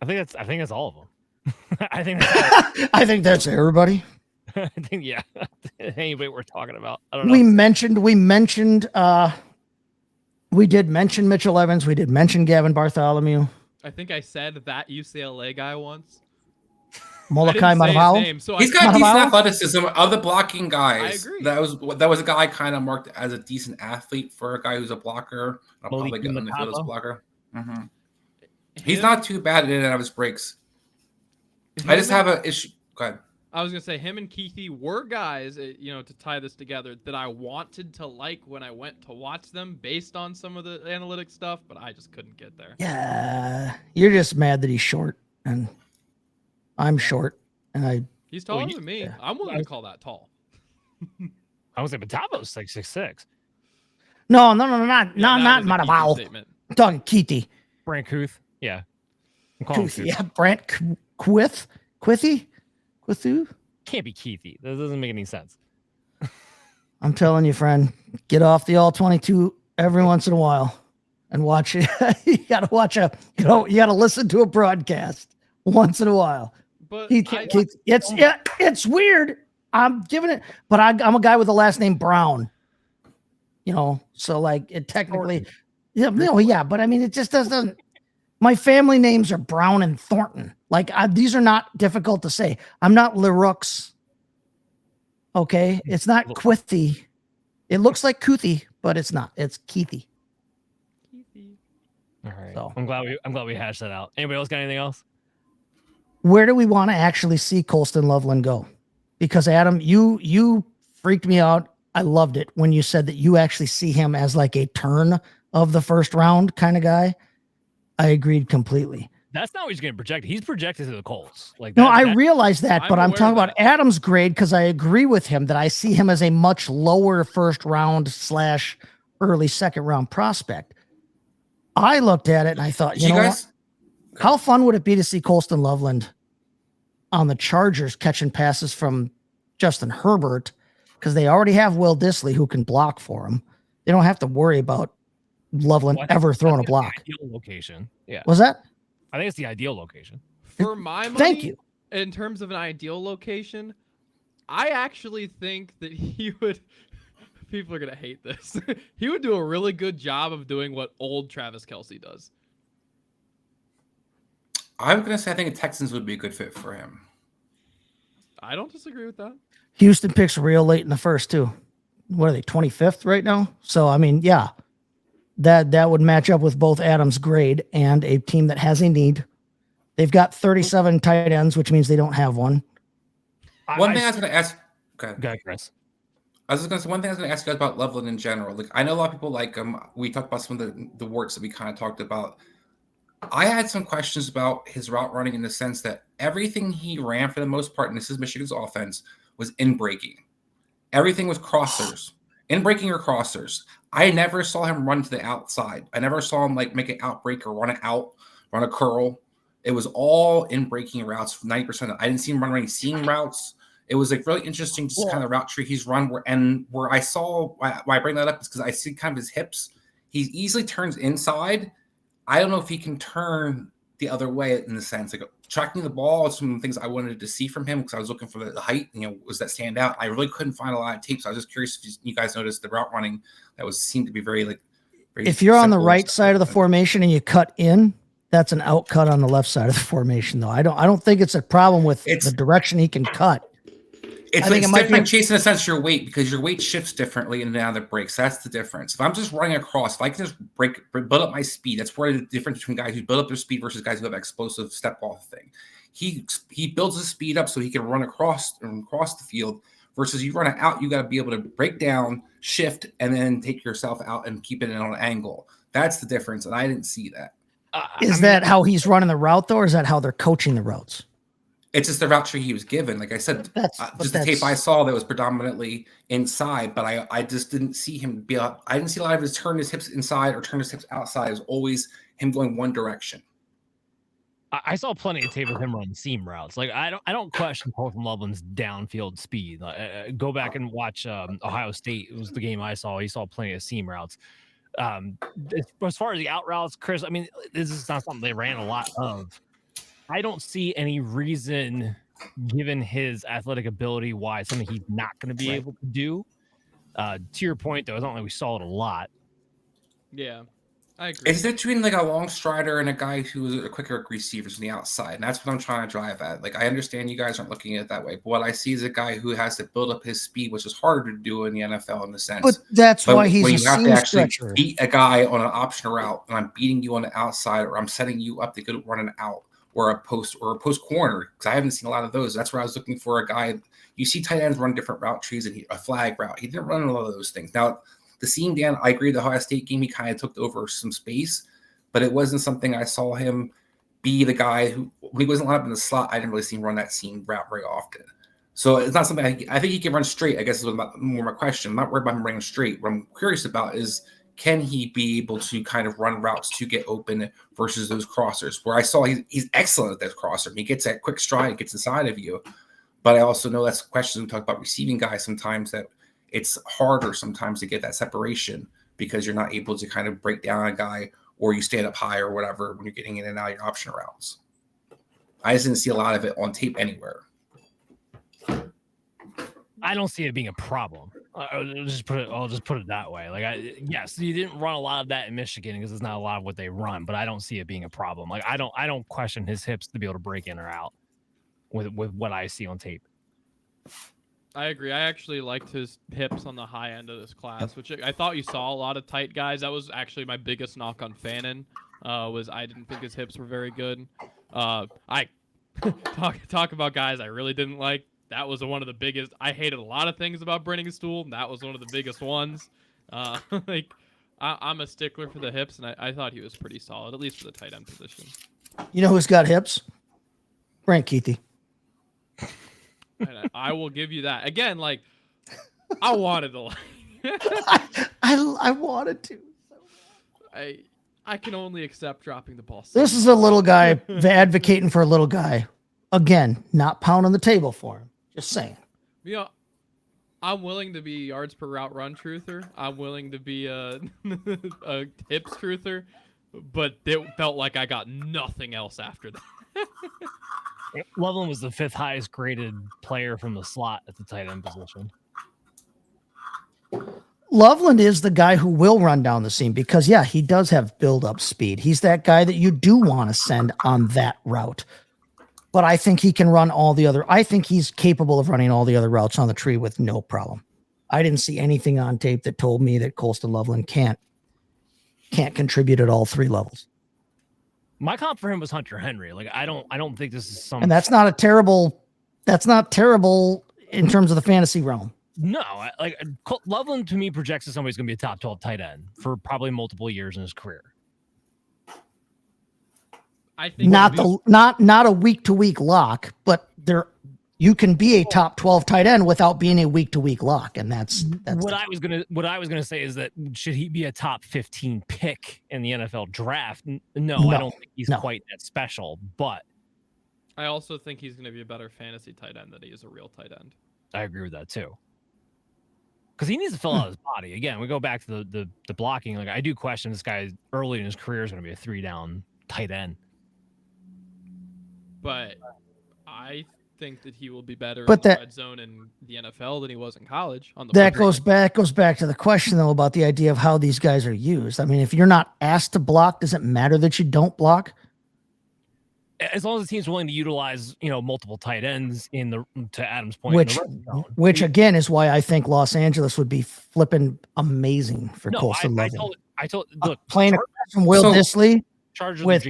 I think that's all of them. I think that's everybody. I think, yeah. Anybody we're talking about. I don't know. We did mention Mitchell Evans. We did mention Gavin Bartholomew. I think I said that UCLA guy once. Molokai Mataval. So he's got decent athleticism. Other blocking guys. I agree. That was a guy kind of marked as a decent athlete for a guy who's a blocker. I'll probably get him as a blocker. Mm-hmm. He's not too bad in and out of his breaks. I just have an issue. Go ahead. I was gonna say him and Keithie were guys, to tie this together, that I wanted to like when I went to watch them based on some of the analytic stuff, but I just couldn't get there. Yeah, you're just mad that he's short, and I'm short, and he's taller than me. Yeah. I'm willing to call that tall. I was like, Matavo's like 6'6". No, not Mataval. I'm talking Keithie. Brent Kuth. Yeah. Yeah, Brent Quithy. Can't be Keithie. That doesn't make any sense. I'm telling you, friend, get off the all 22 every once in a while and watch it. You gotta listen to a broadcast once in a while. But it's weird. I'm giving it, but I'm a guy with the last name Brown. So like it technically, yeah, but I mean it just doesn't. My family names are Brown and Thornton. Like these are not difficult to say. I'm not Leroux. Okay, it's not Quithie. It looks like Keithie, but it's not. It's Keithie. All right. So I'm glad we hashed that out. Anybody else got anything else? where do we want to actually see Colston Loveland go? Because Adam, you freaked me out. I loved it when you said that you actually see him as like a turn of the first round kind of guy. I agreed completely. That's not what he's getting projected. He's projected to the Colts. Like no, I realize that, but I'm talking about that. Adam's grade because I agree with him that I see him as a much lower first round / early second round prospect. I looked at it and I thought, you know what? How fun would it be to see Colston Loveland on the Chargers catching passes from Justin Herbert? Because they already have Will Dissly who can block for him. They don't have to worry about Loveland ever throwing a block. Ideal location. Yeah. Was that? I think it's the ideal location. For my money, thank you. In terms of an ideal location, I actually think that he would. People are gonna hate this. He would do a really good job of doing what old Travis Kelce does. I'm gonna say I think the Texans would be a good fit for him. I don't disagree with that. Houston picks real late in the first too. What are they, 25th right now? So I mean, yeah, that would match up with both Adam's grade and a team that has a need. They've got 37 tight ends, which means they don't have one. One thing I was going to ask. Go ahead, Chris. I was just going to say one thing I was going to ask you guys about Loveland in general. Like I know a lot of people like him. We talked about some of the works that we kind of talked about. I had some questions about his route running in the sense that everything he ran for the most part, and this is Michigan's offense, was in breaking. Everything was crossers, in breaking or crossers. I never saw him run to the outside. I never saw him like make an out break or run it out, run a curl. It was all in breaking routes. 90%. I didn't see him running seam routes. It was like really interesting, just kind of route tree he's run. Where I saw why I bring that up is because I see kind of his hips. He easily turns inside. I don't know if he can turn the other way in the sense like tracking the ball is some of the things I wanted to see from him because I was looking for the height. Was that stand out? I really couldn't find a lot of tape, so I was just curious if you guys noticed the route running that seemed to be very if you're on the right side of the formation and you cut in, that's an out cut on the left side of the formation, though. I don't think it's a problem with the direction he can cut. It's different chasing a sense of your weight because your weight shifts differently in and out of the breaks. That's the difference. If I'm just running across, if I can just build up my speed, that's where the difference between guys who build up their speed versus guys who have explosive step off thing. He builds his speed up so he can run across the field versus you run it out, you got to be able to break down, shift, and then take yourself out and keep it in on an angle. That's the difference, and I didn't see that. Is that how he's running the route, though, or is that how they're coaching the routes? It's just the route tree he was given. Like I said, just the tape I saw that was predominantly inside, but I just didn't see him be up. I didn't see a lot of his turn his hips inside or turn his hips outside. It was always him going one direction. I saw plenty of tape of him running seam routes. Like I don't question Colston Loveland's downfield speed. Go back and watch Ohio State. It was the game I saw. He saw plenty of seam routes. As far as the out routes, Chris, I mean, this is not something they ran a lot of. I don't see any reason, given his athletic ability, why something he's not going to be able to do. To your point, though, I don't think we saw it a lot. Yeah, I agree. It's between like a long strider and a guy who's a quicker receiver from the outside, and that's what I'm trying to drive at. Like I understand you guys aren't looking at it that way, but what I see is a guy who has to build up his speed, which is harder to do in the NFL in the sense. But that's why he's when a you have to actually stretcher. beat a guy on an option route, and I'm beating you on the outside, or I'm setting you up to go run an out. Or a post corner, because I haven't seen a lot of those. That's where I was looking for a guy. You see tight ends run different route trees and a flag route. He didn't run a lot of those things. Now, the seam down, I agree, the Ohio State game, he kind of took over some space, but it wasn't something I saw him be the guy who, when he wasn't lined up in the slot, I didn't really see him run that seam route very often. So it's not something I think he can run straight, I guess is more my question. I'm not worried about him running straight. What I'm curious about is, can he be able to kind of run routes to get open versus those crossers? Where I saw he's excellent at that crosser. He gets that quick stride, gets inside of you. But I also know that's questions we talk about receiving guys sometimes that it's harder sometimes to get that separation because you're not able to kind of break down a guy or you stand up high or whatever when you're getting in and out of your option routes. I just didn't see a lot of it on tape anywhere. I don't see it being a problem. I'll just put it that way. Like, yes, you didn't run a lot of that in Michigan because it's not a lot of what they run, but I don't see it being a problem. Like, I don't question his hips to be able to break in or out with what I see on tape. I agree. I actually liked his hips on the high end of this class, which I thought you saw a lot of tight guys. That was actually my biggest knock on Fannin, was I didn't think his hips were very good. I talk about guys I really didn't like. That was one of the biggest. I hated a lot of things about Brennan Stool, and that was one of the biggest ones. Like, I'm a stickler for the hips, and I thought he was pretty solid, at least for the tight end position. You know who's got hips? Brent Keithie. And I will give you that. Again, like, I wanted to like. I wanted to. I can only accept dropping the ball. This is a little guy advocating for a little guy. Again, not pounding the table for him. Just saying. You know, I'm willing to be yards per route run truther. I'm willing to be a hips truther, but it felt like I got nothing else after that. Loveland was the 5th highest graded player from the slot at the tight end position. Loveland is the guy who will run down the seam because, yeah, he does have build-up speed. He's that guy that you do want to send on that route. But I think he can run all the other. I think he's capable of running all the other routes on the tree with no problem. I didn't see anything on tape that told me that Colston Loveland can't contribute at all 3 levels. My comp for him was Hunter Henry. Like, I don't think this is some. And that's not terrible in terms of the fantasy realm. No, Loveland to me projects as somebody's going to be a top 12 tight end for probably multiple years in his career. I think not a week to week lock, but you can be a top 12 tight end without being a week to week lock, and that's what I was gonna say is that should he be a top 15 pick in the NFL draft? No, I don't think he's quite that special, but I also think he's going to be a better fantasy tight end than he is a real tight end. I agree with that too. Because he needs to fill out his body. Again, we go back to the blocking. Like, I do question this guy early in his career is going to be a 3-down tight end. But I think that he will be better in the red zone in the NFL than he was in college. That goes back to the question, though, about the idea of how these guys are used. I mean, if you're not asked to block, does it matter that you don't block? As long as the team's willing to utilize, multiple tight ends to Adam's point, which again is why I think Los Angeles would be flipping amazing for Colston Loveland. I told look, playing from Will Dissly Chargers with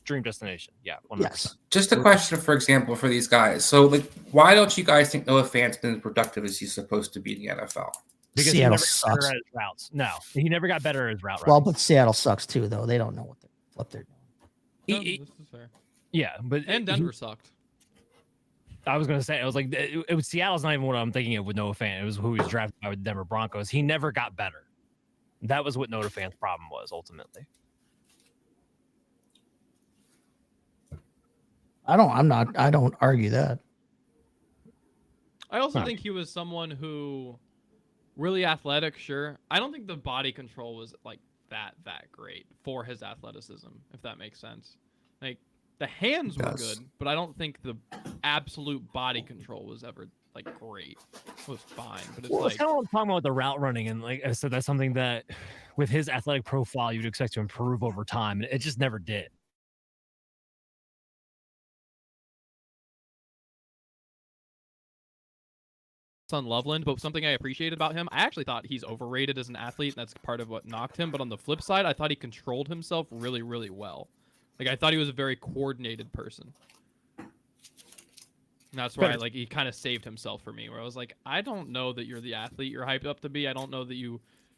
dream destination. Yeah. 100%. Yes. Just a question, for example, for these guys. So, like, why don't you guys think Noah Fant's been as productive as he's supposed to be in the NFL? Because Seattle he sucks. better at his routes. No, he never got better at his route. Well, but Seattle sucks too, though. They don't know what they're doing. No, this is fair. Yeah, but Denver sucked. I was gonna say, I was like, it was Seattle's not even what I'm thinking of with Noah Fant. It was who he was drafted by with the Denver Broncos. He never got better. That was what Noah Fant's problem was ultimately. I don't argue that. I also think he was someone who really athletic, sure. I don't think the body control was like that great for his athleticism, if that makes sense. Like, the hands were good, but I don't think the absolute body control was ever like great. It was fine, but it's kind of talking about the route running, and like I said, that's something that with his athletic profile you'd expect to improve over time, and it just never did. On Loveland, but something I appreciated about him, I actually thought he's overrated as an athlete, and that's part of what knocked him. But on the flip side, I thought he controlled himself really, really well. Like, I thought he was a very coordinated person. And that's why, like, he kind of saved himself for me, where I was like, I don't know that you're the athlete you're hyped up to be. I don't know that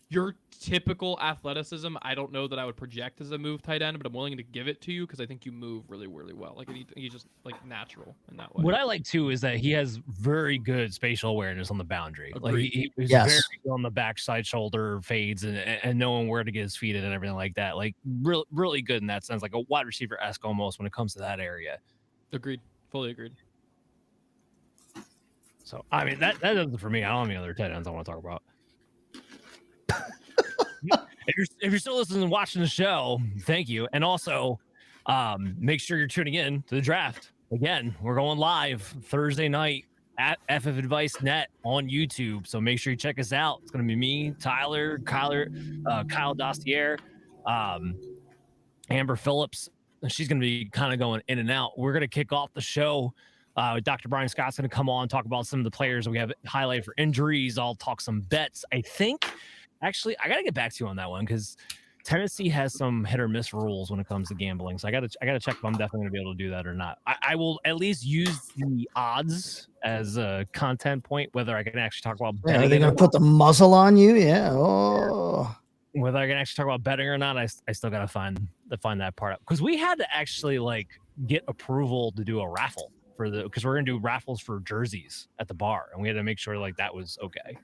your typical athleticism, I don't know that I would project as a move tight end, but I'm willing to give it to you because I think you move really, really well. Like, he's just, like, natural in that way. What I like, too, is that he has very good spatial awareness on the boundary. Agreed. Like, he's very good on the backside shoulder fades and knowing where to get his feet in and everything like that. Like, really good in that sense. Like a wide receiver-esque almost when it comes to that area. Agreed. Fully agreed. So, I mean, that does it for me. I don't have any other tight ends I want to talk about. If you're still listening and watching the show, thank you. And also, make sure you're tuning in to the draft. Again, we're going live Thursday night, at FF Advice Net on YouTube. So make sure you check us out. It's going to be me, Tyler, Kyle Dossier, Amber Phillips. She's going to be kind of going in and out. We're going to kick off the show. Dr. Brian Scott's going to come on, talk about some of the players we have highlighted for injuries. I'll talk some bets. I think, actually, I got to get back to you on that one because Tennessee has some hit or miss rules when it comes to gambling. So I got to check if I'm definitely going to be able to do that or not. I will at least use the odds as a content point, whether I can actually talk about betting. Are they going to put the muzzle on you? Yeah. Oh. Whether I can actually talk about betting or not, I still got to find that part out. Because we had to actually like get approval to do a raffle because we're going to do raffles for jerseys at the bar. And we had to make sure like that was okay.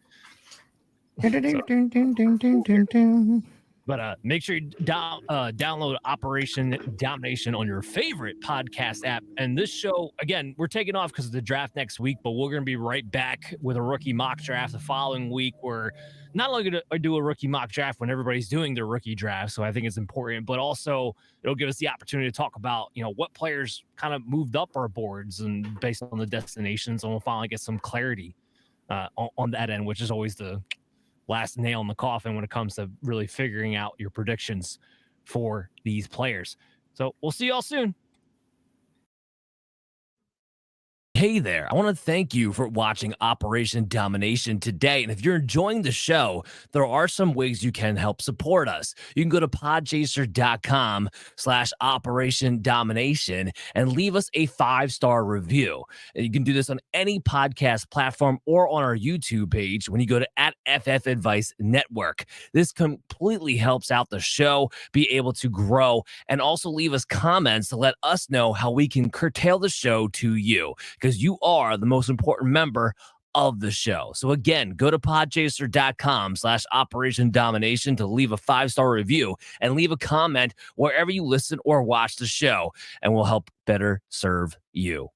But make sure you download Operation Domination on your favorite podcast app. And this show, again, we're taking off because of the draft next week, but we're going to be right back with a rookie mock draft the following week. We're not only going to do a rookie mock draft when everybody's doing their rookie draft, so I think it's important, but also it'll give us the opportunity to talk about, what players kind of moved up our boards and based on the destinations, and we'll finally get some clarity on that end, which is always the last nail in the coffin when it comes to really figuring out your predictions for these players. So we'll see y'all soon. Hey there, I want to thank you for watching Operation Domination today. And if you're enjoying the show, there are some ways you can help support us. You can go to podchaser.com/Operation Domination and leave us a 5-star review. And you can do this on any podcast platform or on our YouTube page when you go to @FF Advice Network. This completely helps out the show be able to grow, and also leave us comments to let us know how we can curtail the show to you, because you are the most important member of the show. So again, go to podchaser.com/Operation Domination to leave a 5-star review and leave a comment wherever you listen or watch the show, and we'll help better serve you.